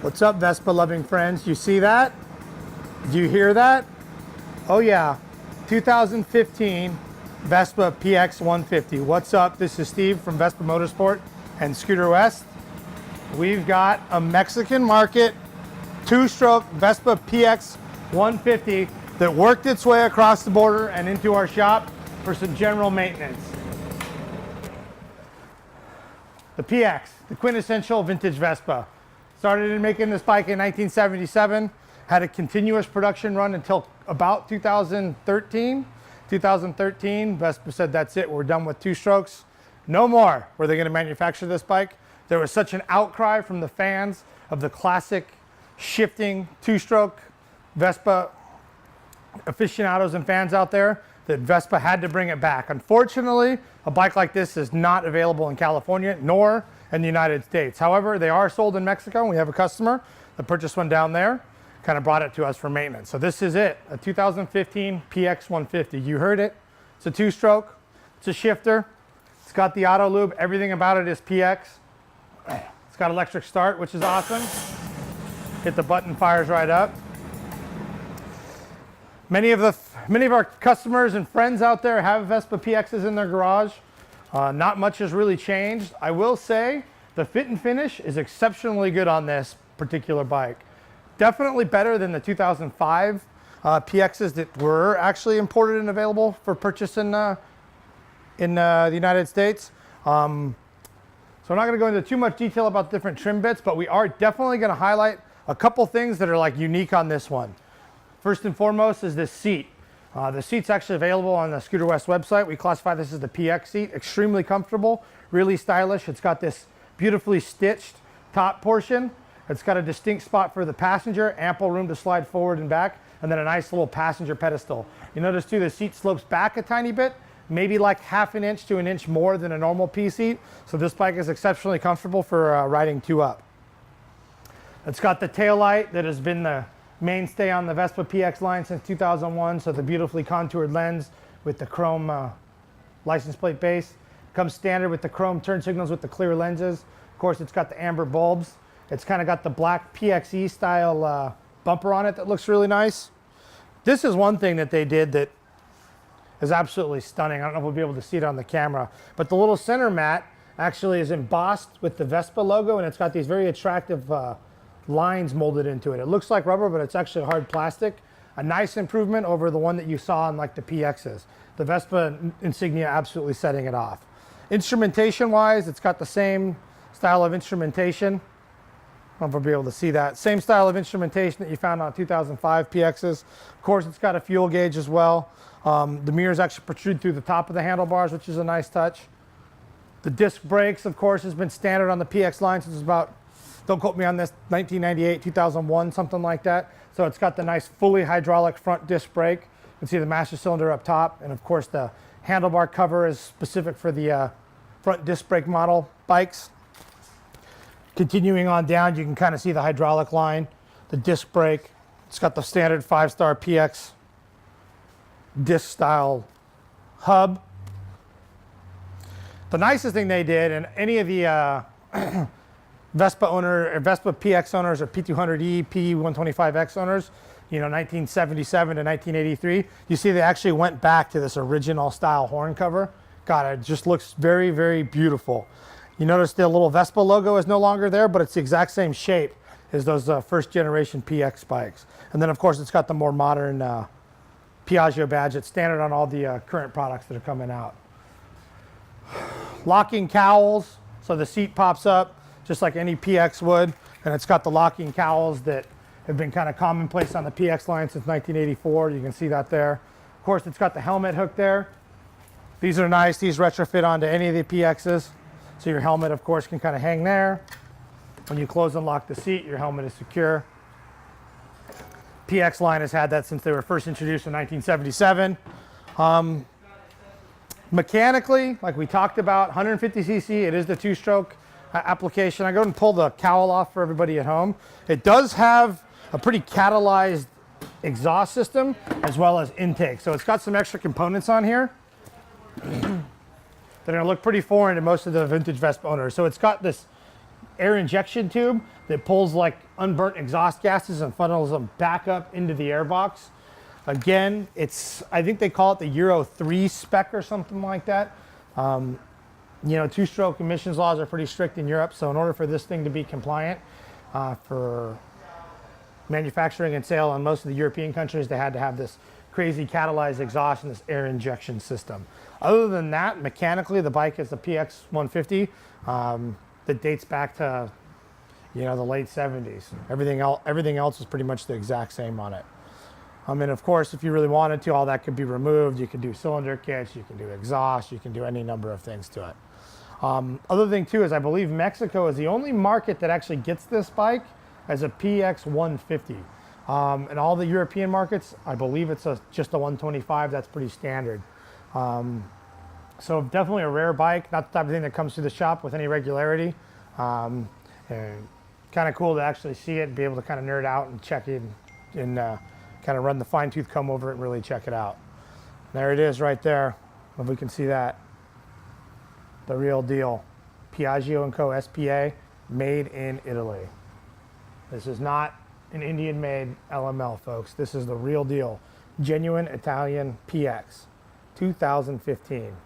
What's up, Vespa loving friends? You see that? Do you hear that? Oh yeah, 2015 Vespa PX150. What's up? This is Steve from Vespa Motorsport and Scooter West. We've got a Mexican market two-stroke Vespa PX150 that worked its way across the border and into our shop for some general maintenance. The PX, the quintessential vintage Vespa. Started in making this bike in 1977, had a continuous production run until about 2013. 2013, Vespa said, that's it, we're done with two strokes. No more were they gonna manufacture this bike. There was such an outcry from the fans of the classic shifting two-stroke Vespa aficionados and fans out there that Vespa had to bring it back. Unfortunately, a bike like this is not available in California nor in the United States. However, they are sold in Mexico. We have a customer that purchased one down there, kind of brought it to us for maintenance. So this is it, a 2015 PX150. You heard it. It's a two-stroke, it's a shifter. It's got the auto lube. Everything about it is PX. It's got electric start, which is awesome. Hit the button, fires right up. Many of our customers and friends out there have Vespa PXs in their garage. Not much has really changed. I will say the fit and finish is exceptionally good on this particular bike. Definitely better than the 2005 PXs that were actually imported and available for purchase in the United States. So I'm not going to go into too much detail about different trim bits, but we are definitely going to highlight a couple things that are like unique on this one. First and foremost is this seat. The seat's actually available on the Scooter West website. We classify this as the PX seat. Extremely comfortable, really stylish. It's got this beautifully stitched top portion. It's got a distinct spot for the passenger, ample room to slide forward and back, and then a nice little passenger pedestal. You notice too, the seat slopes back a tiny bit, maybe like half an inch to an inch more than a normal P seat. So this bike is exceptionally comfortable for riding two up. It's got the tail light that has been the mainstay on the Vespa PX line since 2001. So the beautifully contoured lens with the chrome license plate base. Comes standard with the chrome turn signals with the clear lenses. Of course, it's got the amber bulbs. It's kind of got the black PXE style bumper on it that looks really nice. This is one thing that they did that is absolutely stunning. I don't know if we'll be able to see it on the camera, but the little center mat actually is embossed with the Vespa logo, and it's got these very attractive lines molded into it. It looks like rubber, but it's actually hard plastic. A nice improvement over the one that you saw on like the PXs. The Vespa insignia absolutely setting it off. Instrumentation wise, it's got the same style of instrumentation. I don't know if we'll be able to see that. Same style of instrumentation that you found on 2005 PXs. Of course, it's got a fuel gauge as well. The mirrors actually protrude through the top of the handlebars, which is a nice touch. The disc brakes, of course, has been standard on the PX line since about, don't quote me on this, 1998, 2001, something like that. So it's got the nice fully hydraulic front disc brake. You can see the master cylinder up top. And of course, the handlebar cover is specific for the front disc brake model bikes. Continuing on down, you can kind of see the hydraulic line, the disc brake. It's got the standard 5-star PX disc style hub. The nicest thing they did, and any of the Vespa PX owners or P200E, P125X owners, you know, 1977 to 1983, you see they actually went back to this original style horn cover. God, it just looks very, very beautiful. You notice the little Vespa logo is no longer there, but it's the exact same shape as those first generation PX bikes. And then of course it's got the more modern Piaggio badge. It's standard on all the current products that are coming out. Locking cowls, so the seat pops up just like any PX would, and it's got the locking cowls that have been kind of commonplace on the PX line since 1984. You can see that there. Of course, it's got the helmet hook there. These are nice. These retrofit onto any of the PXs. So your helmet, of course, can kind of hang there. When you close and lock the seat, your helmet is secure. PX line has had that since they were first introduced in 1977. Mechanically, like we talked about, 150cc, it is the two-stroke application. I go and pull the cowl off for everybody at home. It does have a pretty catalyzed exhaust system as well as intake. So it's got some extra components on here that are going to look pretty foreign to most of the vintage Vespa owners. So it's got this air injection tube that pulls like unburnt exhaust gases and funnels them back up into the airbox. Again, I think they call it the Euro 3 spec or something like that. You know, two-stroke emissions laws are pretty strict in Europe, so in order for this thing to be compliant for manufacturing and sale in most of the European countries, they had to have this crazy catalyzed exhaust and this air injection system. Other than that, mechanically, the bike is the PX150 that dates back to, you know, the late 70s. Everything else is pretty much the exact same on it. And of course, if you really wanted to, all that could be removed. You could do cylinder kits, you can do exhaust, you can do any number of things to it. Other thing too is I believe Mexico is the only market that actually gets this bike as a PX150. In all the European markets, I believe it's just a 125. That's pretty standard. So definitely a rare bike, not the type of thing that comes to the shop with any regularity. And kind of cool to actually see it and be able to kind of nerd out and check it and kind of run the fine tooth comb over it and really check it out. There it is right there, if we can see that. The real deal. Piaggio & Co. SPA, made in Italy. This is not an Indian-made LML, folks. This is the real deal. Genuine Italian PX, 2015.